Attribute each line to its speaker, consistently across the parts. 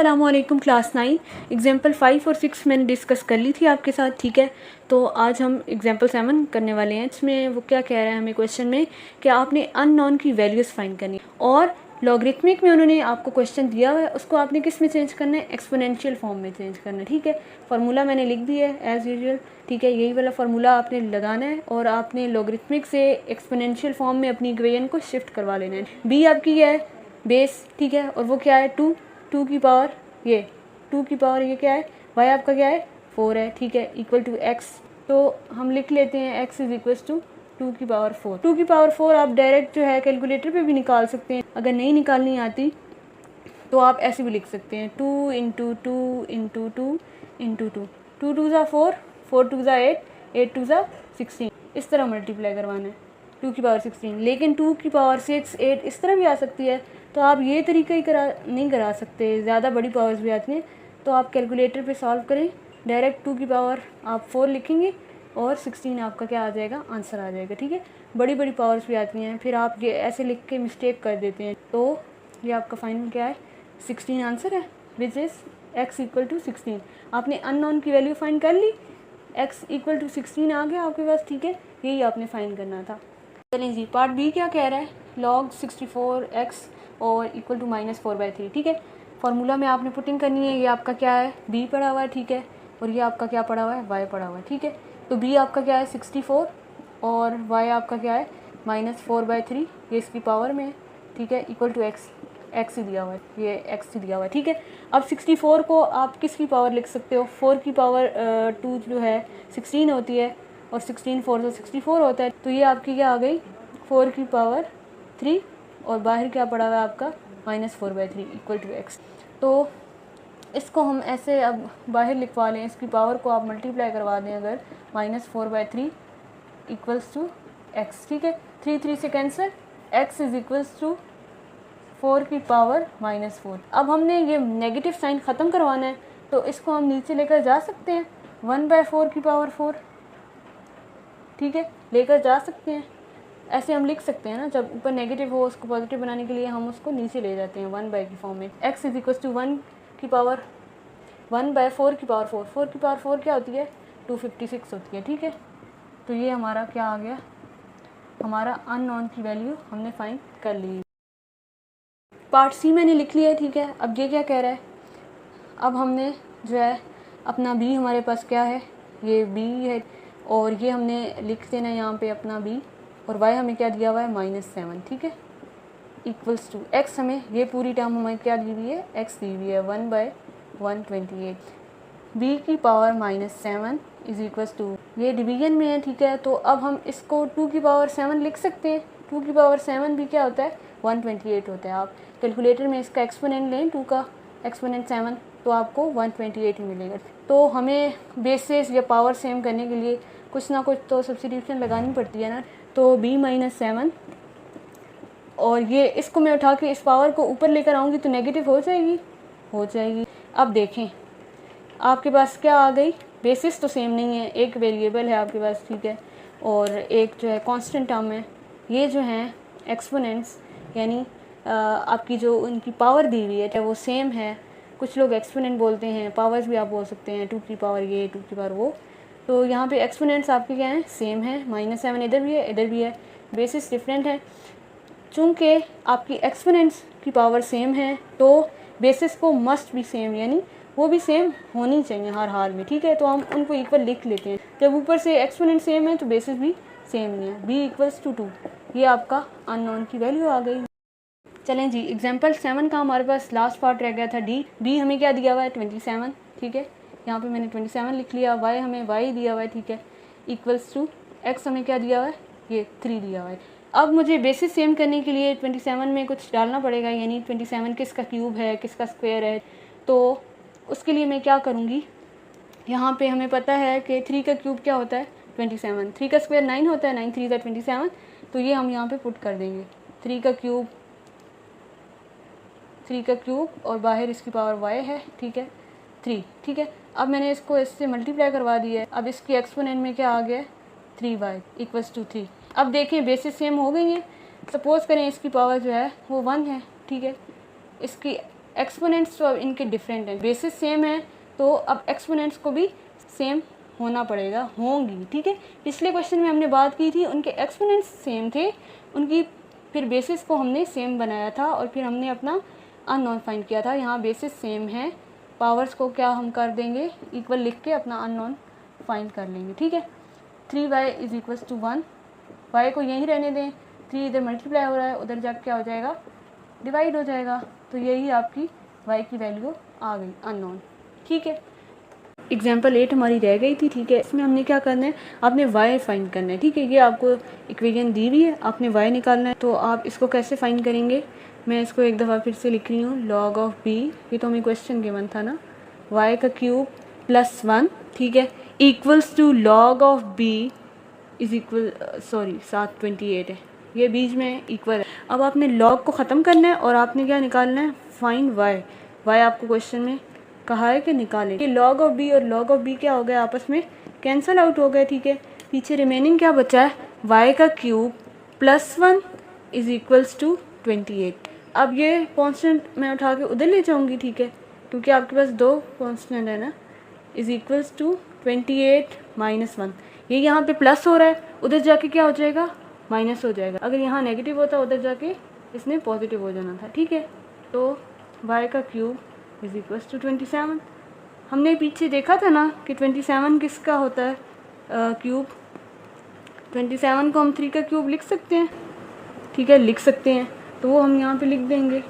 Speaker 1: अस्सलामुअलैकुम class 9 example 5 और 6 मैंने डिस्कस कर ली थी आपके साथ, ठीक है। तो आज हम एग्जाम्पल 7 करने वाले हैं। इसमें वो क्या कह रहा है हमें क्वेश्चन में कि आपने अननोन की वैल्यूज़ फाइंड करनी और लॉगरिथमिक में उन्होंने आपको क्वेश्चन दिया हुआ है, उसको आपने किस में चेंज करना है, एक्सपोनेंशियल फॉर्म में चेंज करना है, ठीक है। फार्मूला मैंने लिख दिया है एज़ यूजुअल, ठीक है। यही वाला फार्मूला आपने लगाना है और आपने लॉगरिथमिक से एक्सपोनेंशियल फॉर्म में अपनी इक्वेशन को शिफ्ट करवा लेना है। बी आपकी क्या है, बेस, ठीक है, और वो क्या है 2 की पावर, ये 2 की पावर ये क्या है, y आपका क्या है 4 है, ठीक है, इक्वल टू x। तो हम लिख लेते हैं x इज इक्वल टू 2 की पावर 4। 2 की पावर 4 आप डायरेक्ट जो है कैलकुलेटर पे भी निकाल सकते हैं। अगर नहीं निकालनी आती तो आप ऐसे भी लिख सकते हैं 2 इंटू 2 इंटू 2 इंटू 2, 2 2 ज़ा 4, 4 2 ज़ा 8, 8 2 ज़ा 16, इस तरह मल्टीप्लाई करवाना है 2 की पावर 16। लेकिन 2 की पावर 6, 8 इस तरह भी आ सकती है, तो आप ये तरीका ही नहीं करा सकते, ज़्यादा बड़ी पावर्स भी आती हैं। तो आप कैलकुलेटर पे सॉल्व करें, डायरेक्ट 2 की पावर आप 4 लिखेंगे और 16 आपका क्या आ जाएगा, आंसर आ जाएगा, ठीक है। बड़ी बड़ी पावर्स भी आती हैं, फिर आप ये ऐसे लिख के मिस्टेक कर देते हैं। तो ये आपका फाइनल क्या है, 16 आंसर है, which is x equal to 16। आपने अननोन की वैल्यू फाइंड कर ली, x इक्वल टू 16 आ गया आपके पास, ठीक है। यही आपने फाइंड करना था। चलें जी, पार्ट बी क्या कह रहा है, log 64x और इक्वल टू -4/3, ठीक है। फार्मूला में आपने पुटिंग करनी है, ये आपका क्या है b पड़ा हुआ है, ठीक है, और ये आपका क्या पड़ा हुआ है, y पड़ा हुआ है, ठीक है। तो b आपका क्या है 64 और y आपका क्या है -4/3, ये इसकी पावर में है, ठीक है, इक्वल टू x ही दिया हुआ है, ये x ही दिया हुआ है, ठीक है। अब 64 को आप किसकी पावर लिख सकते हो, 4 की पावर 2 जो है 16 होती है और 16 4 तो 64 होता है। तो ये आपकी क्या आ गई 4 की पावर 3 और बाहर क्या पड़ा हुआ है आपका -4/3 इक्वल टू x। तो इसको हम ऐसे अब बाहर लिखवा लें, इसकी पावर को आप मल्टीप्लाई करवा दें अगर, -4/3 इक्वल्स टू x, ठीक है। 3 3 से cancel, x is equals to 4 की पावर -4। अब हमने ये नेगेटिव साइन ख़त्म करवाना है, तो इसको हम नीचे लेकर जा सकते हैं 1/4 की पावर 4, ठीक है, लेकर जा सकते हैं। ऐसे हम लिख सकते हैं ना, जब ऊपर नेगेटिव हो उसको पॉजिटिव बनाने के लिए हम उसको नीचे ले जाते हैं 1 बाई की फॉर्म में। x इज इक्वल टू 1 की पावर 1/4 की पावर 4, 4 की पावर 4 क्या होती है 256 होती है, ठीक है। तो ये हमारा क्या आ गया, हमारा अननोन की वैल्यू हमने फाइंड कर ली। पार्ट सी मैंने लिख लिया है, ठीक है। अब ये क्या कह रहा है, अब हमने जो है अपना b हमारे पास क्या है, ये b है और ये हमने लिख देना है यहाँ पे अपना b, और y हमें क्या दिया हुआ है -7, ठीक है, इक्वल्स टू x। हमें ये पूरी टर्म हमें क्या दी हुई है, x दी हुई है 1/128, b की पावर -7 इज इक्वल्स टू, ये डिवीजन में है, ठीक है। तो अब हम इसको 2 की पावर 7 लिख सकते हैं। 2 की पावर 7 भी क्या होता है 128 होता है। आप कैलकुलेटर में इसका एक्सपोनेंट लें, 2 का एक्सपोनेंट 7, तो आपको 128 ही मिलेगा। तो हमें बेसिस या पावर सेम करने के लिए कुछ ना कुछ तो सब्स्टिट्यूशन लगानी पड़ती है ना। तो b -7 और ये इसको मैं उठा के इस पावर को ऊपर लेकर आऊँगी तो नेगेटिव हो जाएगी। अब देखें आपके पास क्या आ गई, बेसिस तो सेम नहीं है, एक वेरिएबल है आपके पास, ठीक है, और एक जो है कांस्टेंट टर्म है। ये जो हैं एक्सपोनेंट्स यानी आपकी जो उनकी पावर दी हुई है वो सेम है। कुछ लोग एक्सपोनेंट बोलते हैं, पावर्स भी आप बोल सकते हैं, 2 की पावर ये 2 की पावर वो। तो यहाँ पे एक्सपोनेंट्स आपके क्या हैं, सेम है, -7 इधर भी है इधर भी है, बेसिस डिफरेंट है। चूँकि आपकी एक्सपोनेंट्स की पावर सेम है तो बेसिस को मस्ट भी सेम, यानी वो भी सेम होनी चाहिए हर हाल में, ठीक है। तो हम उनको इक्वल लिख लेते हैं। जब ऊपर से एक्सपोनेंट सेम है तो बेसिस भी सेम नहीं है। b इक्वल्स टू 2, ये आपका अननोन की वैल्यू आ गई। चलें जी, एग्जाम्पल 7 का हमारे पास लास्ट पार्ट रह गया था d। b हमें क्या दिया हुआ है 27, ठीक है, यहाँ पे मैंने 27 लिख लिया। y हमें y दिया हुआ है, ठीक है, इक्वल्स टू x हमें क्या दिया हुआ है, ये 3 दिया हुआ है। अब मुझे बेसिस सेम करने के लिए 27 में कुछ डालना पड़ेगा, यानी 27 किसका क्यूब है किसका स्क्वायर है। तो उसके लिए मैं क्या करूँगी, यहाँ पे हमें पता है कि 3 का क्यूब क्या होता है 27, 3 का स्क्वायर 9 होता है, 9 3 ज़ा 27। तो ये हम यहाँ पे पुट कर देंगे 3 का क्यूब और बाहर इसकी पावर y है, ठीक है, 3, ठीक है। अब मैंने इसको इससे मल्टीप्लाई करवा दिया है। अब इसकी एक्सपोनेंट में क्या आ गया 3y इक्वल्स टू 3। अब देखें बेसिस सेम हो गई है। सपोज़ करें इसकी पावर जो है वो 1 है, ठीक है, इसकी एक्सपोनेंट्स तो अब इनके डिफरेंट हैं, बेसिस सेम है तो अब एक्सपोनेंट्स को भी सेम होना पड़ेगा, होंगी, ठीक है। पिछले क्वेश्चन में हमने बात की थी उनके एक्सपोनेंट्स सेम थे, उनकी फिर बेसिस को हमने सेम बनाया था और फिर हमने अपना अननोन फाइंड किया था। यहाँ बेसिस सेम है, पावर्स को क्या हम कर देंगे इक्वल लिख के अपना अननोन फाइंड कर लेंगे, ठीक है। 3y is equals to 1, y को यहीं रहने दें, 3 इधर मल्टीप्लाई हो रहा है, उधर जाके क्या हो जाएगा, डिवाइड हो जाएगा। तो यही आपकी y की वैल्यू आ गई अननोन, ठीक है। एग्जाम्पल 8 हमारी रह गई थी, ठीक है। इसमें हमने क्या करना है, आपने y फाइंड करना है, ठीक है। ये आपको इक्वेशन दी हुई है, आपने y निकालना है। तो आप इसको कैसे फाइंड करेंगे, मैं इसको एक दफ़ा फिर से लिख रही हूँ, log ऑफ b, ये तो हमें क्वेश्चन गिवन था ना, y का क्यूब प्लस 1, ठीक है, equals to log of b is equal, sorry 728 है, ये बीच में इक्वल है। अब आपने log को ख़त्म करना है और आपने क्या निकालना है, फाइंड y आपको क्वेश्चन में कहा है कि निकालें। ये log ऑफ b और log ऑफ b क्या हो गया, आपस में कैंसिल आउट हो गए, ठीक है। पीछे रिमेनिंग क्या बचा है, y का cube plus 1 is equals to 28। अब ये कांस्टेंट मैं उठा के उधर ले जाऊंगी, ठीक है, क्योंकि आपके पास दो कांस्टेंट है ना, इज इक्वल्स टू 28 माइनस 1। ये यहाँ पे प्लस हो रहा है, उधर जाके क्या हो जाएगा, माइनस हो जाएगा। अगर यहाँ नेगेटिव होता उधर जाके इसने पॉजिटिव हो जाना था, ठीक है। तो y का क्यूब इज इक्वल्स टू 27। हमने पीछे देखा था ना कि 27 किसका होता है क्यूब, 27 को हम 3 का क्यूब लिख सकते हैं, ठीक है, लिख सकते हैं। तो वो हम यहाँ पे लिख देंगे,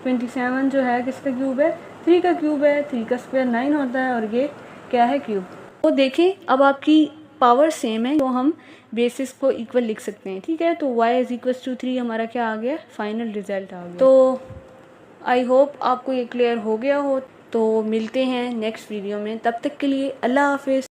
Speaker 1: 27 जो है किसका क्यूब है, 3 का क्यूब है, 3 का स्क्वायर 9 होता है और ये क्या है, क्यूब। तो देखें अब आपकी पावर सेम है तो हम बेसिस को इक्वल लिख सकते हैं, ठीक है। तो y इज इक्वल्स टू 3 हमारा क्या आ गया, फाइनल रिजल्ट आ गया। तो आई होप आपको ये क्लियर हो गया हो। तो मिलते हैं नेक्स्ट वीडियो में, तब तक के लिए अल्लाह हाफिज़।